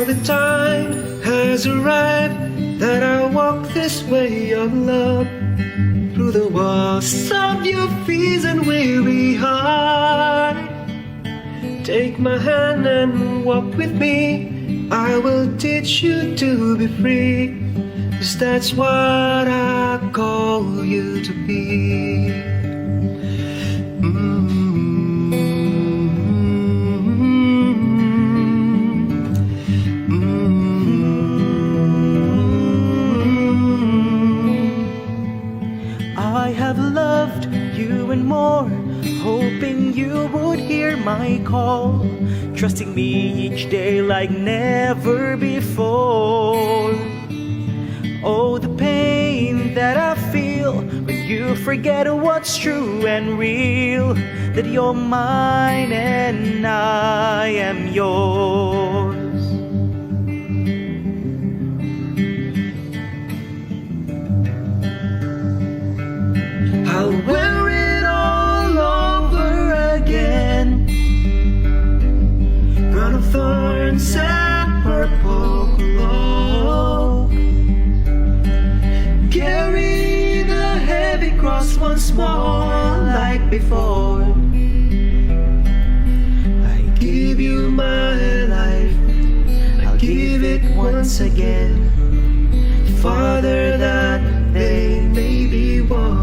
the time has arrived that I walk this way of love, through the walls of your fears and weary heart. Take my hand and walk with me, I will teach you to be free, 'cause that's what I call you to be. I have loved you and more, hoping you would hear my call, trusting me each day like never before. Oh, the pain that I feel when you forget what's true and real, that you're mine and I am yours. I'll wear it all over again, crown of thorns and purple cloak. Carry the heavy cross once more like before. I give you my life, I'll give it once again, Father, that they may be one.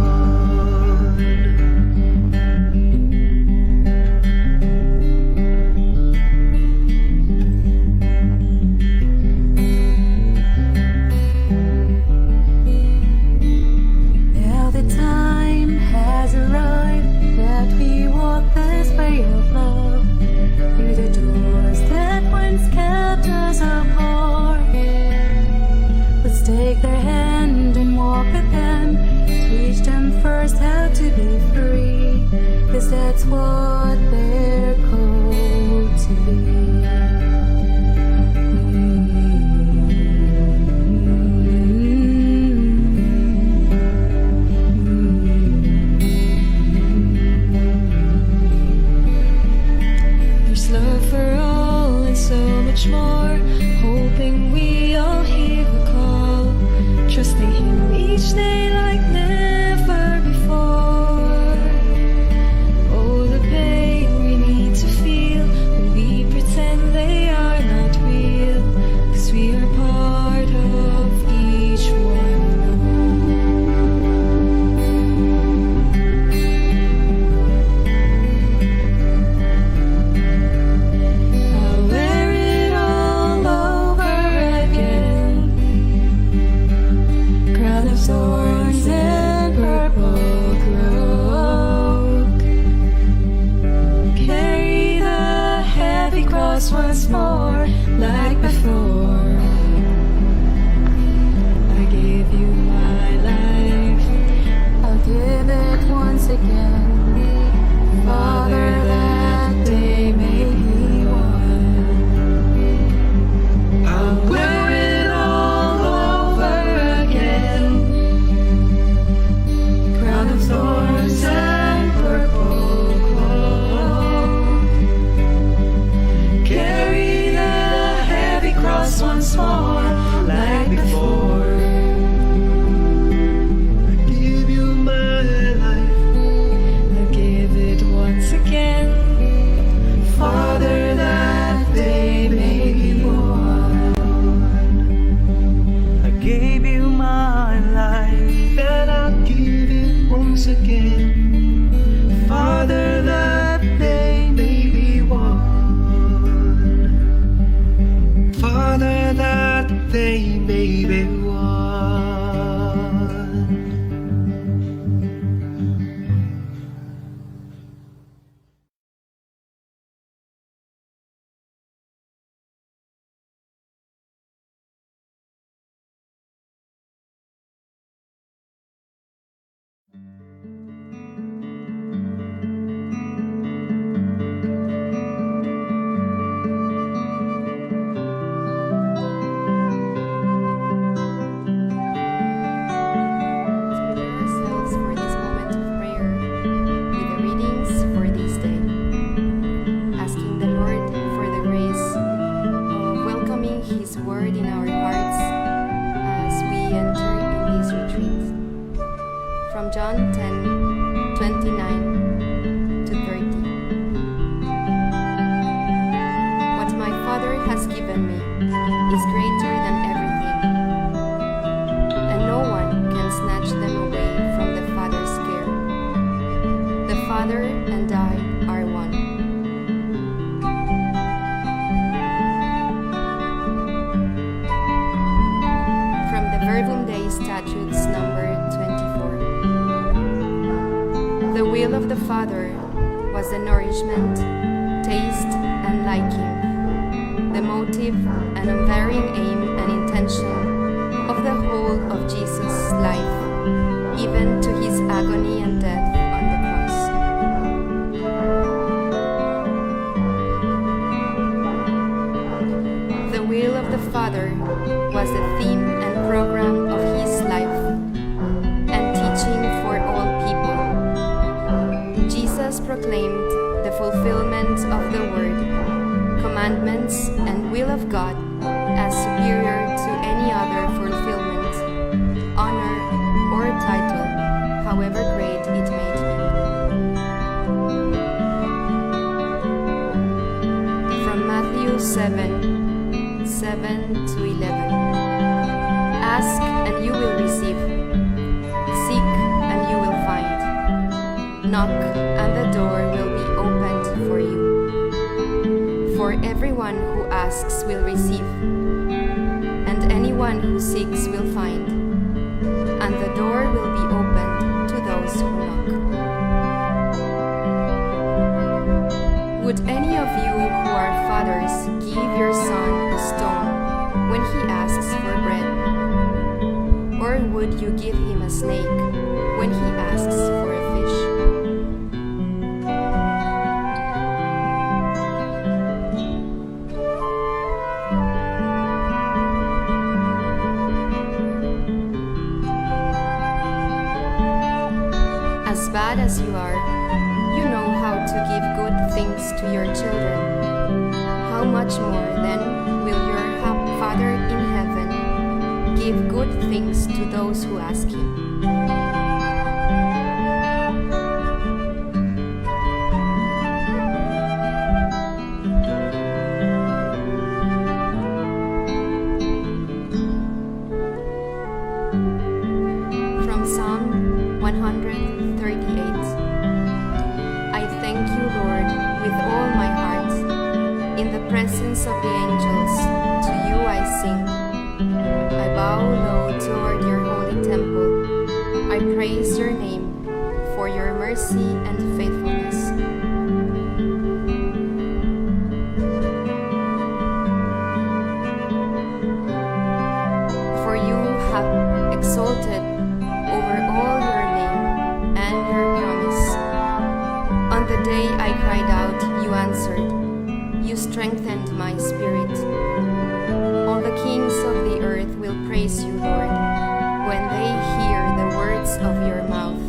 Take their hand and walk with them. Teach them first how to be free, 'cause that's what they're called to be. There's love for all and so much more, hoping we all hear the call, trusting Him each day like never before. Oh, the pain we need to feel when we pretend they are not real, 'cause we are part of each one. I'll wear it all over again, crown of thorns and purple cloak. Carry the heavy cross once more like before. I gave you my life, I'll give it once again, Father, that they may be one. I'll wear it all over again, crown of thorns and purple cloak. Carry the heavy cross once more like before. I give you my life, I'll give it once again, Father, that they may be one. I gave you my life, that I'll give it once again, Father, that they may be one. Father, that they may be one. was the nourishment, taste, and liking, the motive and unvarying aim and intention of the whole of Jesus' life, even to his agony and death on the cross. The will of the Father was the theme and program of his life and teaching for all people. Jesus proclaimed the fulfillment of the Word, commandments, and will of God as superior to any other fulfillment, honor, or title, however great it may be. From Matthew 7:7-11. Ask and you will receive. Seek and you will find. Knock and the door will be opened for you. For everyone who asks will receive, and anyone who seeks will find, and the door will be opened to those who knock. Would any of you who are fathers give your son a stone when he asks for bread? Or would you give him a snake when he asks for a fish? As bad as you are, you know how to give good things to your children. How much more then will your Father in heaven give good things to those who ask him? From Psalm 138. I thank you, Lord, with all my heart. In the presence of the angels, to you I sing. I bow low toward your holy temple. I praise your name for your mercy and faithfulness. For you have exalted over all your name and your promise. On the day I cried out, you answered. You strengthened my spirit. All the kings of the earth will praise you, Lord, when they hear the words of your mouth.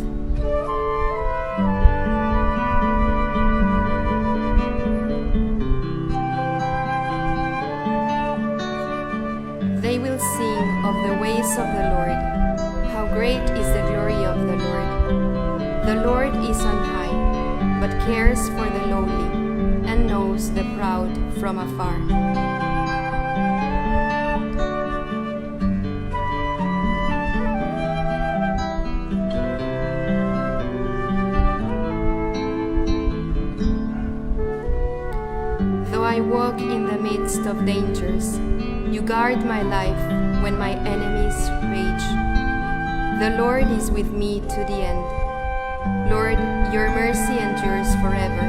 They will sing of the ways of the Lord. How great is the glory of the Lord. The Lord is on high, but cares for the lowly, and knows the proud from afar. Though I walk in the midst of dangers, you guard my life when my enemies rage. The Lord is with me to the end. Lord, your mercy endures forever.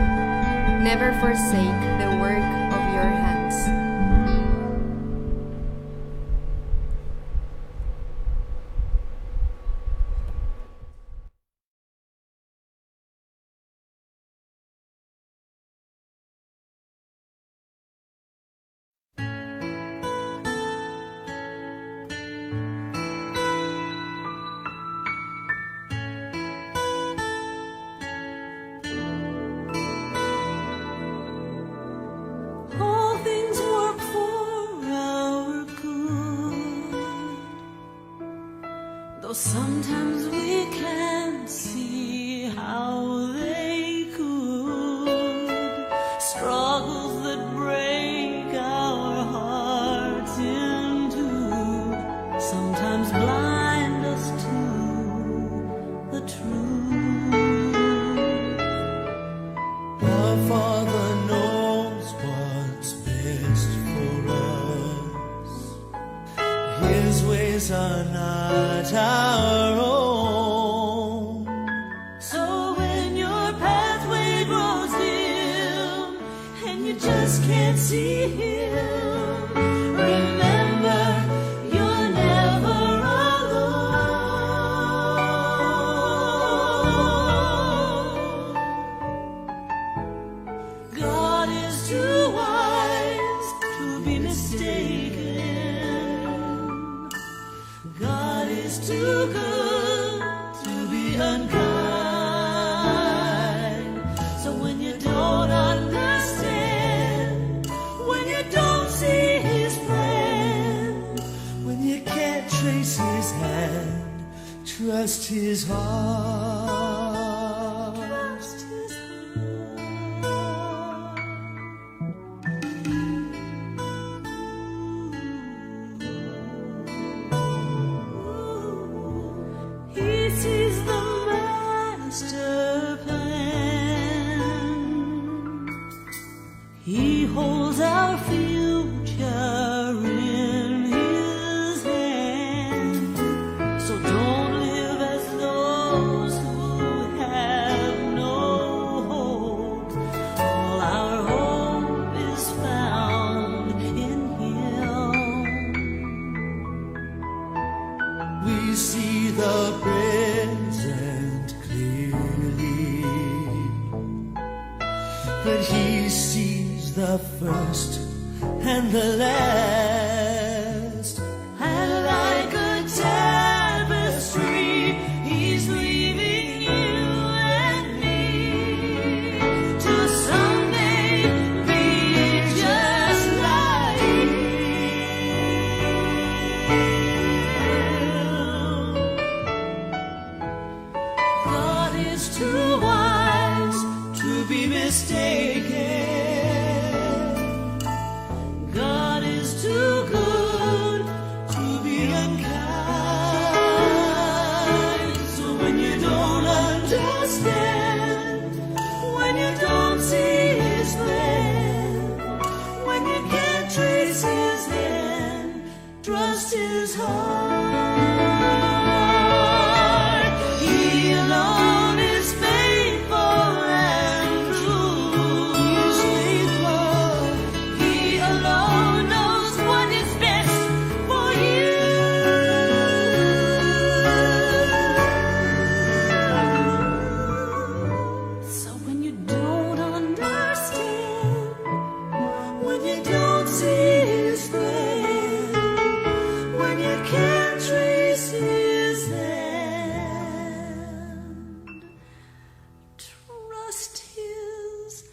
Never forsake the work of your hands. All things work for our good, though sometimes we can't see how they could. Struggles that break our hearts in two sometimes blind us to the truth. Our Father knows what's best for us. His ways are not our own. So when your pathway grows dim can't see him, remember you're never alone. God is too wise to be mistaken. God is too good to be unkind. So when you don't understand, when you don't see his plan, when you can't trace his hand, trust his heart. Trust his heart. He sees the master plan. He holds our future in his hand. So don't live as those who have no hope. All our hope is found in him. We see the present clearly, but he sees the first and the last. And like a tapestry, he's leaving you and me to someday be just like him. God is too wise to be mistaken. God is too good to be unkind. So when you don't understand, when you don't see his plan, when you can't trace his hand, trust his heart. He alone is faithful and true. He's faithful. He alone knows what is best for you. So when you don't understand, when you don't see his plan, when you can't trace his hand, trust his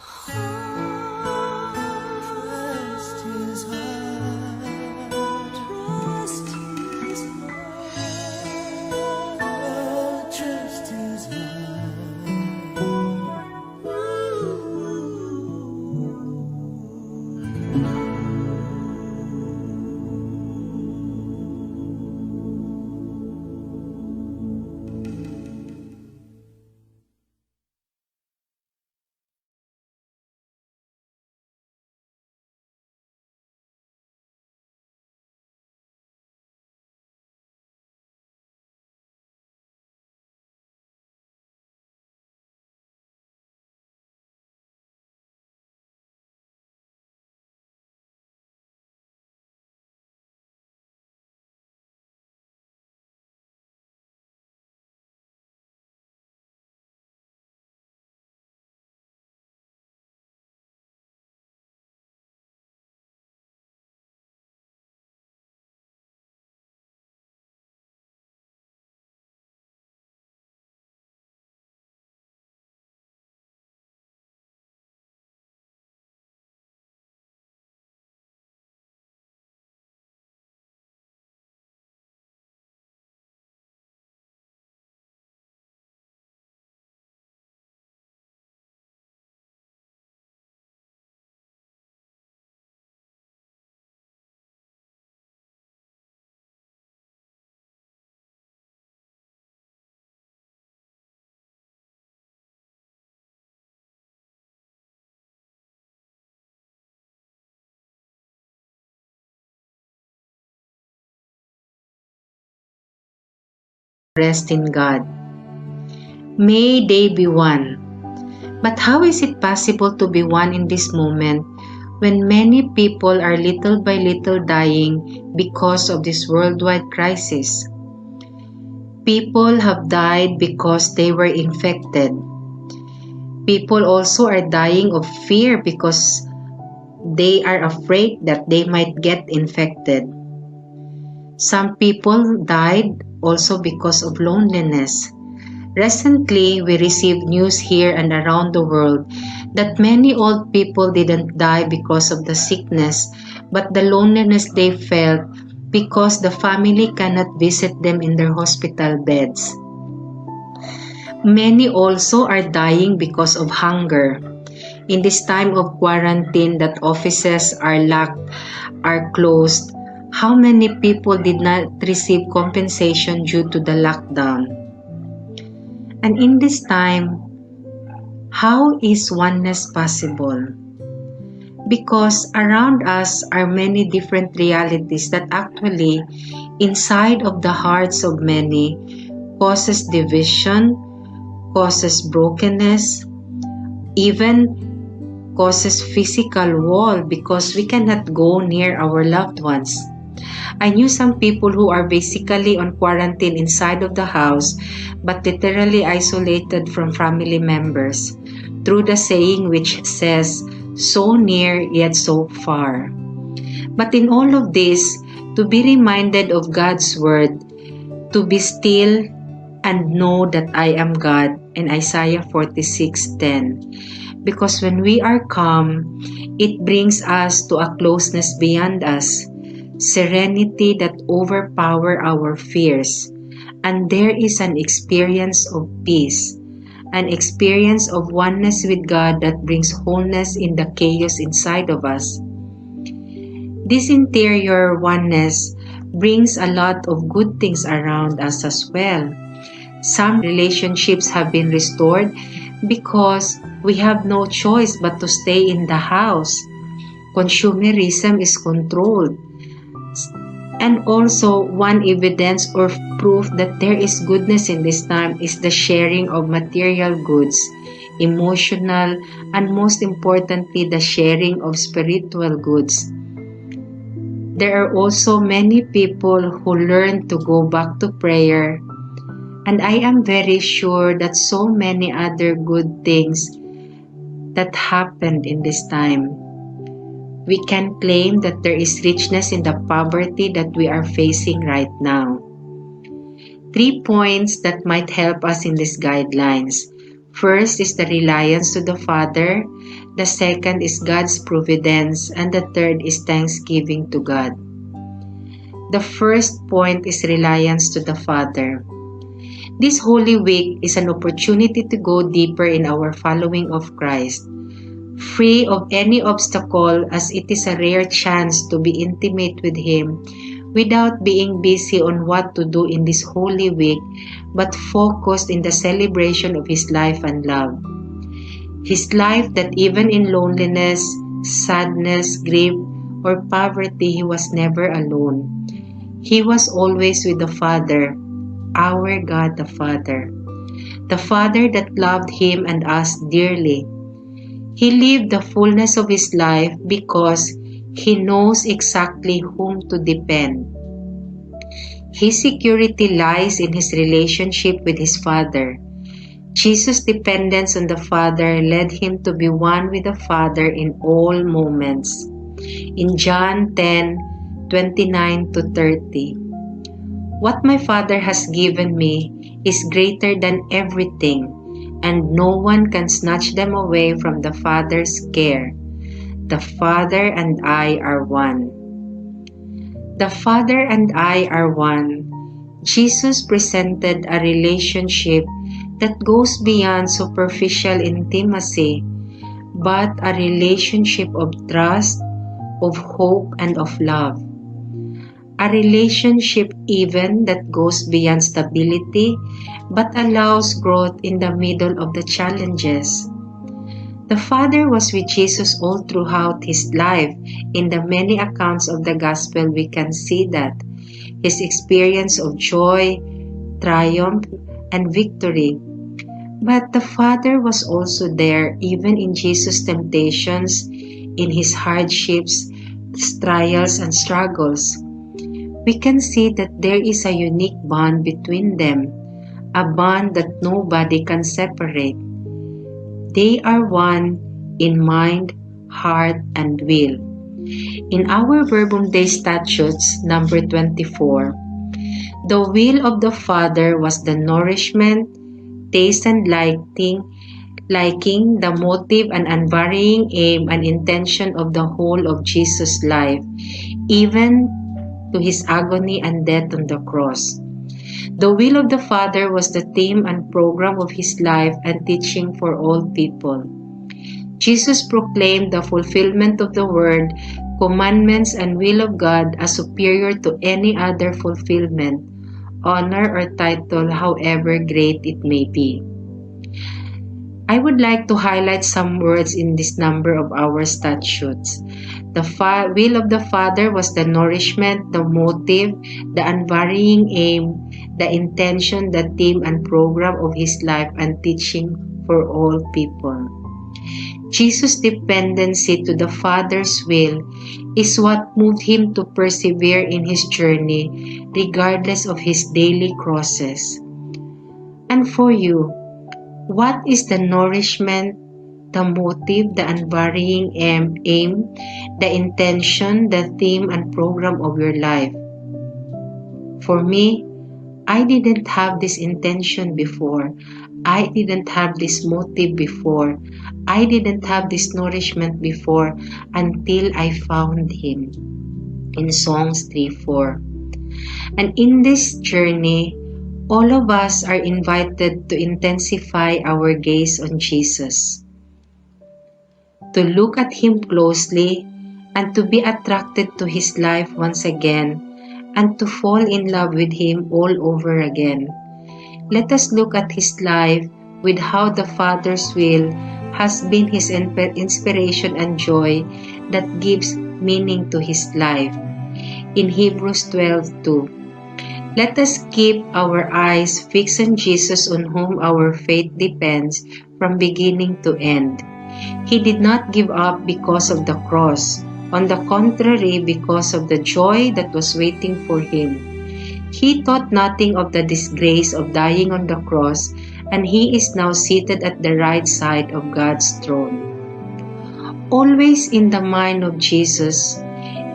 heart. Trust his heart. Trust his heart. Trust his Rest in God. May they be one. But how is it possible to be one in this moment when many people are little by little dying because of this worldwide crisis? People have died because they were infected. People also are dying of fear because they are afraid that they might get infected. Some people died also because of loneliness. Recently, we received news here and around the world that many old people didn't die because of the sickness, but the loneliness they felt because the family cannot visit them in their hospital beds. Many also are dying because of hunger. In this time of quarantine that offices are locked, are closed, how many people did not receive compensation due to the lockdown? And in this time, how is oneness possible? Because around us are many different realities that actually, inside of the hearts of many, causes division, causes brokenness, even causes physical wall because we cannot go near our loved ones. I knew some people who are basically on quarantine inside of the house but literally isolated from family members through the saying which says, so near yet so far. But in all of this, to be reminded of God's word, to be still and know that I am God in Isaiah 46:10. Because when we are calm, it brings us to a closeness beyond us, serenity that overpower our fears, and there is an experience of peace, an experience of oneness with God that brings wholeness in the chaos inside of us. This interior oneness brings a lot of good things around us as well. Some relationships have been restored because we have no choice but to stay in the house. Consumerism is controlled. And also, one evidence or proof that there is goodness in this time is the sharing of material goods, emotional, and most importantly, the sharing of spiritual goods. There are also many people who learn to go back to prayer, and I am very sure that so many other good things that happened in this time. We can claim that there is richness in the poverty that we are facing right now. 3 points that might help us in these guidelines. First is the reliance to the Father. The second is God's providence. And the third is thanksgiving to God. The first point is reliance to the Father. This Holy Week is an opportunity to go deeper in our following of Christ, free of any obstacle, as it is a rare chance to be intimate with Him without being busy on what to do in this Holy Week, but focused in the celebration of His life and love. His life that even in loneliness, sadness, grief, or poverty, He was never alone. He was always with the Father, our God the Father that loved Him and us dearly. He lived the fullness of His life because He knows exactly whom to depend. His security lies in His relationship with His Father. Jesus' dependence on the Father led Him to be one with the Father in all moments. In John 10:29-30, what my Father has given me is greater than everything, and no one can snatch them away from the Father's care. The Father and I are one. The Father and I are one. Jesus presented a relationship that goes beyond superficial intimacy, but a relationship of trust, of hope, and of love. A relationship even that goes beyond stability, but allows growth in the middle of the challenges. The Father was with Jesus all throughout His life. In the many accounts of the Gospel, we can see that His experience of joy, triumph, and victory. But the Father was also there even in Jesus' temptations, in his hardships, trials, and struggles. We can see that there is a unique bond between them, a bond that nobody can separate. They are one in mind, heart, and will. In our Verbum Dei Statutes, number 24, the will of the Father was the nourishment, taste, and liking, the motive and unvarying aim and intention of the whole of Jesus' life, even to his agony and death on the cross. The will of the Father was the theme and program of his life and teaching for all people. Jesus proclaimed the fulfillment of the word, commandments, and will of God as superior to any other fulfillment, honor, or title, however great it may be. I would like to highlight some words in this number of our statutes. The will of the Father was the nourishment, the motive, the unvarying aim, the intention, the theme, and program of his life and teaching for all people. Jesus' dependency to the Father's will is what moved him to persevere in his journey regardless of his daily crosses. And for you, what is the nourishment, the motive, the unvarying aim, the intention, the theme, and program of your life? For me, I didn't have this intention before. I didn't have this motive before. I didn't have this nourishment before until I found him. In Songs 3:4. And in this journey, all of us are invited to intensify our gaze on Jesus, to look at him closely, and to be attracted to his life once again, and to fall in love with him all over again. Let us look at his life with how the Father's will has been his inspiration and joy that gives meaning to his life. In Hebrews 12:2, let us keep our eyes fixed on Jesus, on whom our faith depends from beginning to end. He did not give up because of the cross. On the contrary, because of the joy that was waiting for him. He thought nothing of the disgrace of dying on the cross, and he is now seated at the right side of God's throne. Always in the mind of Jesus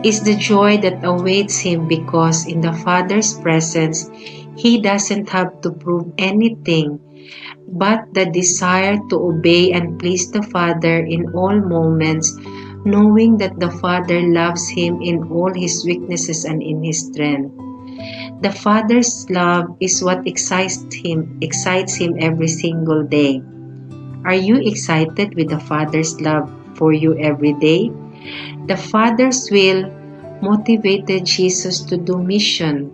is the joy that awaits him, because in the Father's presence, he doesn't have to prove anything, but the desire to obey and please the Father in all moments, knowing that the Father loves him in all his weaknesses and in his strength. The Father's love is what excites him every single day. Are you excited with the Father's love for you every day? The Father's will motivated Jesus to do mission.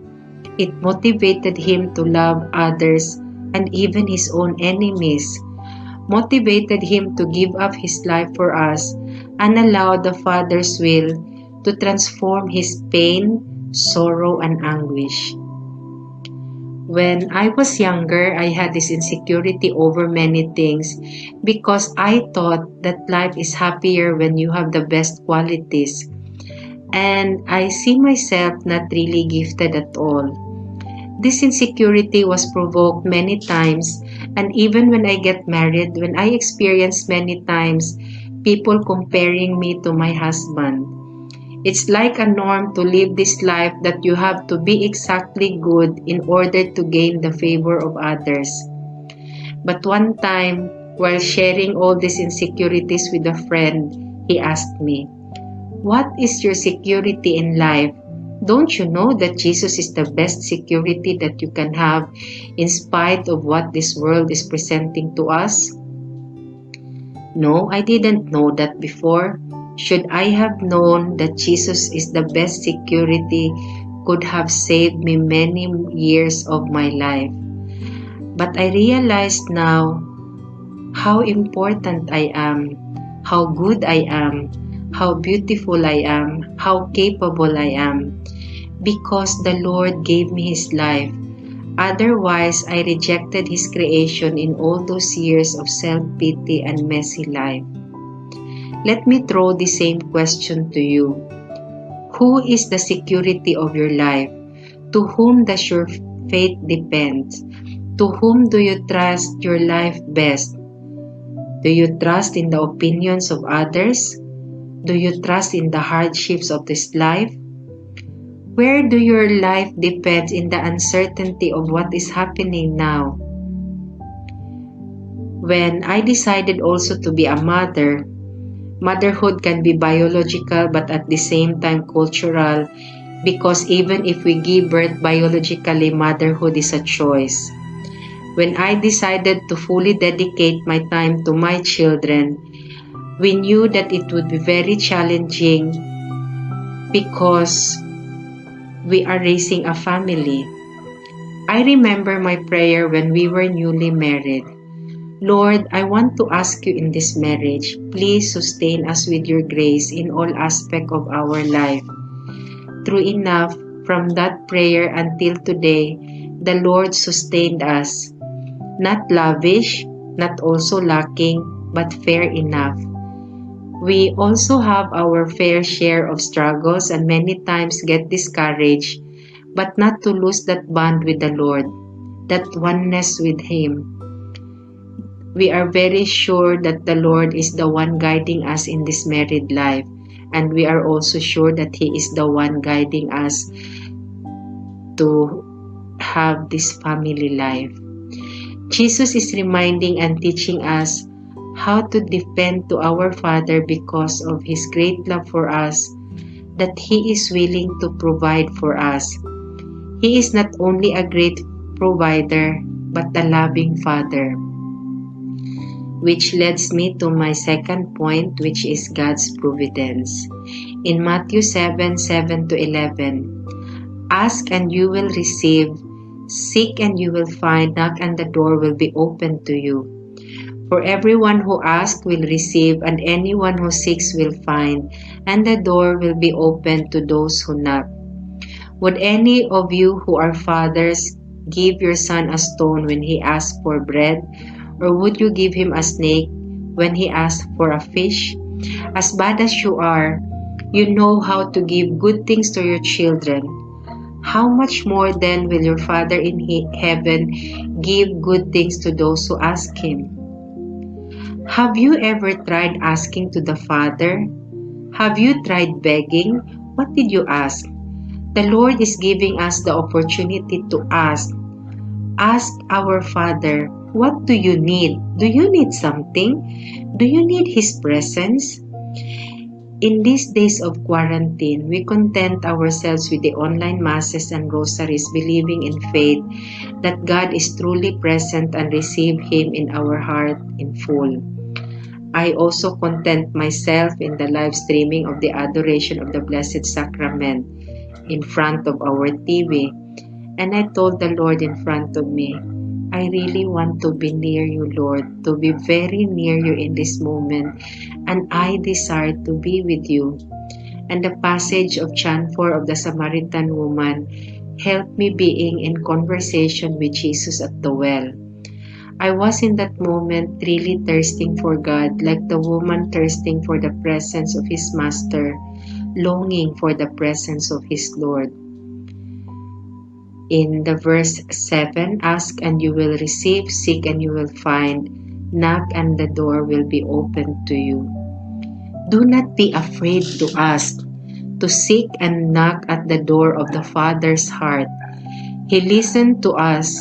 It motivated him to love others and even his own enemies, motivated him to give up his life for us and allow the Father's will to transform his pain, sorrow, and anguish. When I was younger, I had this insecurity over many things because I thought that life is happier when you have the best qualities. And I see myself not really gifted at all. This insecurity was provoked many times, and even when I get married, when I experienced many times people comparing me to my husband. It's like a norm to live this life that you have to be exactly good in order to gain the favor of others. But one time, while sharing all these insecurities with a friend, he asked me, "What is your security in life? Don't you know that Jesus is the best security that you can have in spite of what this world is presenting to us?" No, I didn't know that before. Should I have known that Jesus is the best security, could have saved me many years of my life. But I realized now how important I am, how good I am, how beautiful I am, how capable I am, because the Lord gave me His life. Otherwise, I rejected His creation in all those years of self-pity and messy life. Let me throw the same question to you. Who is the security of your life? To whom does your faith depend? To whom do you trust your life best? Do you trust in the opinions of others? Do you trust in the hardships of this life? Where do your life depend in the uncertainty of what is happening now? When I decided also to be a mother, motherhood can be biological but at the same time cultural, because even if we give birth biologically, motherhood is a choice. When I decided to fully dedicate my time to my children, we knew that it would be very challenging because we are raising a family. I remember my prayer when we were newly married. Lord, I want to ask you in this marriage, please sustain us with your grace in all aspects of our life. True enough, from that prayer until today, the Lord sustained us. Not lavish, not also lacking, but fair enough. We also have our fair share of struggles and many times get discouraged, but not to lose that bond with the Lord, that oneness with Him. We are very sure that the Lord is the one guiding us in this married life, and we are also sure that He is the one guiding us to have this family life. Jesus is reminding and teaching us how to depend to our Father because of His great love for us, that He is willing to provide for us. He is not only a great provider, but a loving Father. Which leads me to my second point, which is God's providence. In Matthew 7:7-11, ask and you will receive, seek and you will find, knock and the door will be opened to you. For everyone who asks will receive, and anyone who seeks will find, and the door will be opened to those who knock. Would any of you who are fathers give your son a stone when he asks for bread? Or would you give him a snake when he asks for a fish? As bad as you are, you know how to give good things to your children. How much more then will your Father in heaven give good things to those who ask Him? Have you ever tried asking to the Father? Have you tried begging? What did you ask? The Lord is giving us the opportunity to ask. Ask our Father, what do you need? Do you need something? Do you need His presence? In these days of quarantine, we content ourselves with the online masses and rosaries, believing in faith that God is truly present and receive Him in our heart in full. I also content myself in the live streaming of the adoration of the Blessed Sacrament in front of our TV. And I told the Lord in front of me, I really want to be near you, Lord, to be very near you in this moment, and I desire to be with you. And the passage of John 4 of the Samaritan woman helped me being in conversation with Jesus at the well. I was in that moment really thirsting for God, like the woman thirsting for the presence of his master, longing for the presence of his Lord. In the verse 7, ask and you will receive, seek and you will find, knock and the door will be opened to you. Do not be afraid to ask, to seek and knock at the door of the Father's heart. He listened to us.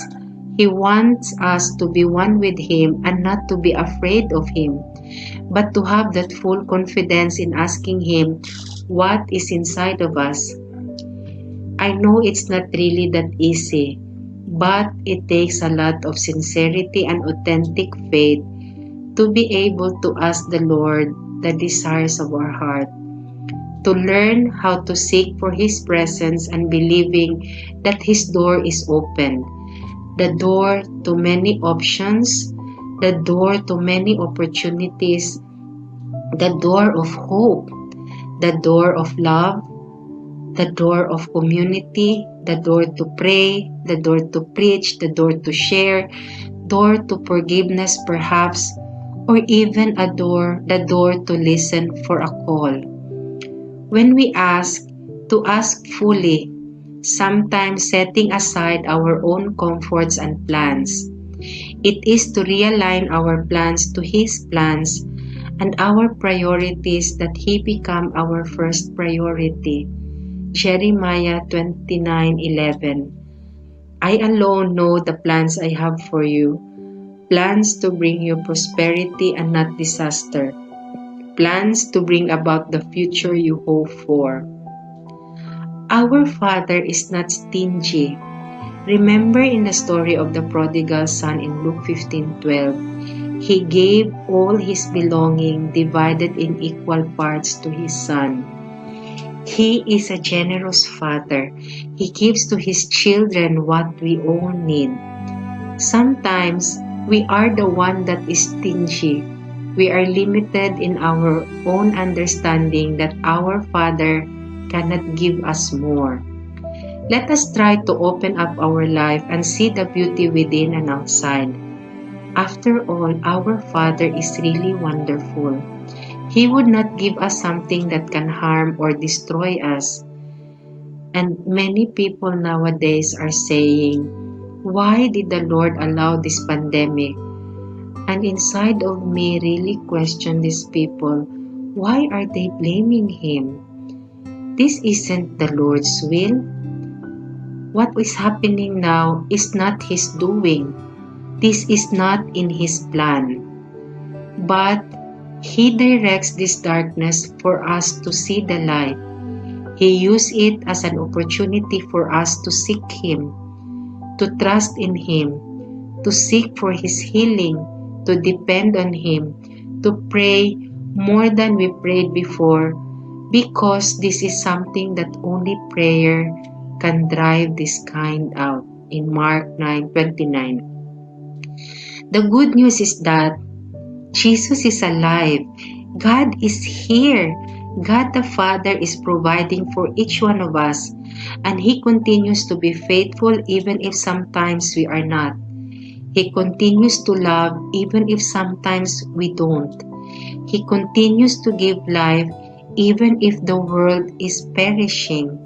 He wants us to be one with Him and not to be afraid of Him, but to have that full confidence in asking Him what is inside of us. I know it's not really that easy, but it takes a lot of sincerity and authentic faith to be able to ask the Lord the desires of our heart, to learn how to seek for His presence and believing that His door is open, the door to many options, the door to many opportunities, the door of hope, the door of love, the door of community, the door to pray, the door to preach, the door to share, door to forgiveness perhaps, or even the door to listen for a call. When we ask, to ask fully, sometimes setting aside our own comforts and plans. It is to realign our plans to His plans and our priorities that He become our first priority. Jeremiah 29:11. I alone know the plans I have for you, plans to bring you prosperity and not disaster, plans to bring about the future you hope for. Our Father is not stingy. Remember in the story of the prodigal son in Luke 15:12, He gave all His belonging divided in equal parts to His son. He is a generous Father. He gives to His children what we all need. Sometimes we are the one that is stingy. We are limited in our own understanding that our Father cannot give us more. Let us try to open up our life and see the beauty within and outside. After all, our Father is really wonderful. He would not give us something that can harm or destroy us. And many people nowadays are saying, why did the Lord allow this pandemic? And inside of me really question these people, why are they blaming Him? This isn't the Lord's will. What is happening now is not His doing. This is not in His plan. But He directs this darkness for us to see the light. He used it as an opportunity for us to seek Him, to trust in Him, to seek for His healing, to depend on Him, to pray more than we prayed before, because this is something that only prayer can drive this kind out. In Mark 9:29. The good news is that Jesus is alive. God is here. God the Father is providing for each one of us, and He continues to be faithful even if sometimes we are not. He continues to love even if sometimes we don't. He continues to give life even if the world is perishing.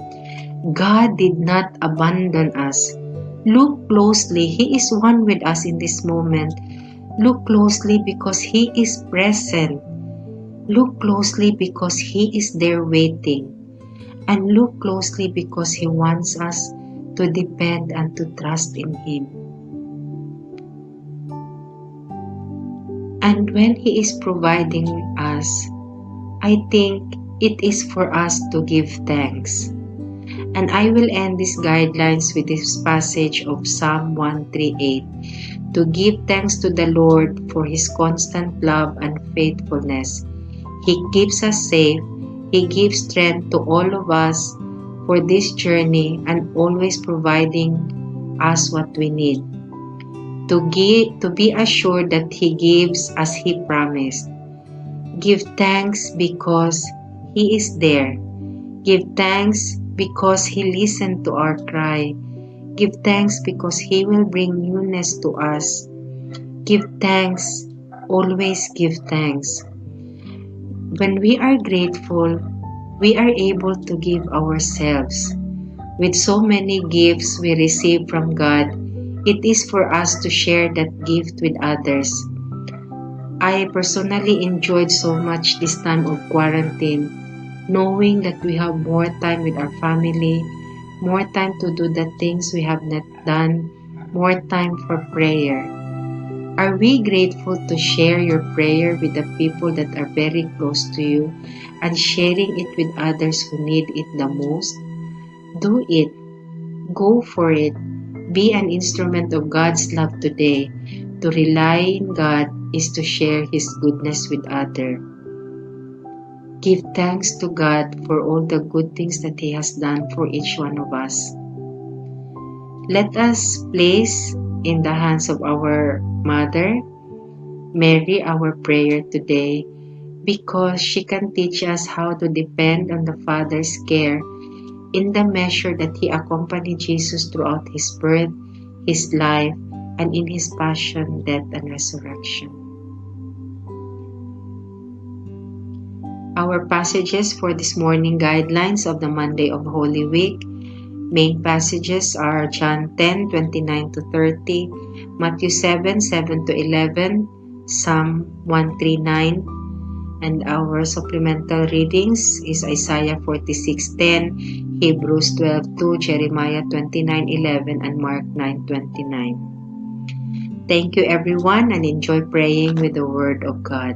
God did not abandon us. Look closely. He is one with us in this moment. Look closely because He is present. Look closely because He is there waiting. And look closely because He wants us to depend and to trust in Him. And when He is providing us, I think it is for us to give thanks. And I will end these guidelines with this passage of Psalm 138. To give thanks to the Lord for His constant love and faithfulness. He keeps us safe. He gives strength to all of us for this journey and always providing us what we need. To be assured that He gives as He promised. Give thanks because He is there. Give thanks because He listened to our cry. Give thanks because He will bring newness to us. Give thanks, always give thanks. When we are grateful, we are able to give ourselves. With so many gifts we receive from God, it is for us to share that gift with others. I personally enjoyed so much this time of quarantine, knowing that we have more time with our family, more time to do the things we have not done, more time for prayer. Are we grateful to share your prayer with the people that are very close to you and sharing it with others who need it the most? Do it. Go for it. Be an instrument of God's love today. To rely in God is to share His goodness with others. Give thanks to God for all the good things that He has done for each one of us. Let us place in the hands of our Mother, Mary, our prayer today, because she can teach us how to depend on the Father's care in the measure that He accompanied Jesus throughout His birth, His life, and in His passion, death, and resurrection. Our passages for this morning guidelines of the Monday of Holy Week. Main passages are John 10:29 to 30, Matthew 7:7 to 11, Psalm 139, and our supplemental readings is Isaiah 46:10, Hebrews 12:2, Jeremiah 29:11, and Mark 9:29. Thank you everyone, and enjoy praying with the Word of God.